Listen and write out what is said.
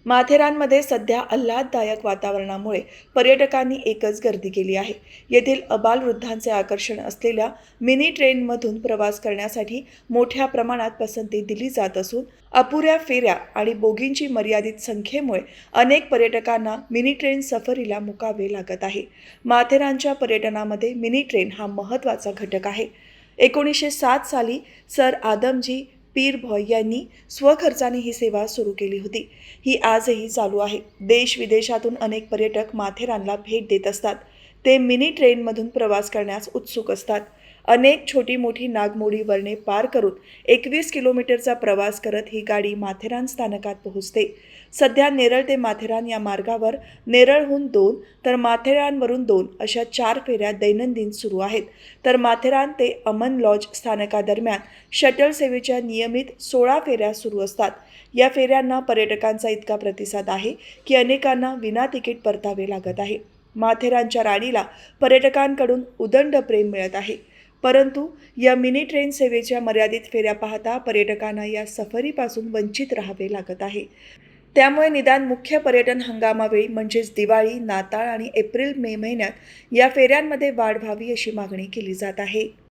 माथेरानमध्ये सध्या आल्हाददायक वातावरणामुळे पर्यटकांनी एकच गर्दी केली आहे. येथील आबालवृद्धांचे आकर्षण असलेल्या मिनी ट्रेनमधून प्रवास करण्यासाठी मोठ्या प्रमाणात पसंती दिली जात असून अपुऱ्या फेऱ्या आणि बोगींची मर्यादित संख्येमुळे अनेक पर्यटकांना मिनी ट्रेन सफरीला मुकावे लागत आहे. माथेरानच्या पर्यटनामध्ये मिनी ट्रेन हा महत्त्वाचा घटक आहे. 1907 साली सर आदमजी पीरभॉय यांनी स्वखर्चाने ही सेवा सुरू केली होती. ही आजही चालू आहे. देश-विदेशातून अनेक पर्यटक माथेरानला भेट देत असतात. ते मिनी ट्रेनमधून प्रवास करण्यास उत्सुक असतात. अनेक छोटी-मोठी नागमोडी वळणे पार करून 21 किलोमीटरचा प्रवास करत ही गाडी माथेरान स्थानकात पोहोचते. सध्या नेरळ ते माथेरान या मार्गावर नेरळहून 2 तर माथेरानवरून 2 अशा 4 फेऱ्या दैनंदिन सुरू आहेत. तर माथेरान ते अमन लॉज स्थानकादरम्यान शटल सेवेच्या नियमित 16 फेऱ्या सुरू असतात. या फेऱ्यांना पर्यटकांचा इतका प्रतिसाद आहे की अनेकांना विना तिकीट परतावे लागत आहे. माथेरानच्या राणीला पर्यटकांकडून उदंड प्रेम मिळत आहे. परंतु या मिनी ट्रेन सेवेच्या मर्यादित फेऱ्या पाहता पर्यटकांना या सफरीपासून वंचित राहावे लागत आहे. त्यामुळे निदान मुख्य पर्यटन हंगामावेळी म्हणजेच दिवाळी, नाताळ आणि एप्रिल-मे महिन्यात या फेऱ्यांमध्ये वाढ व्हावी अशी मागणी केली जात आहे.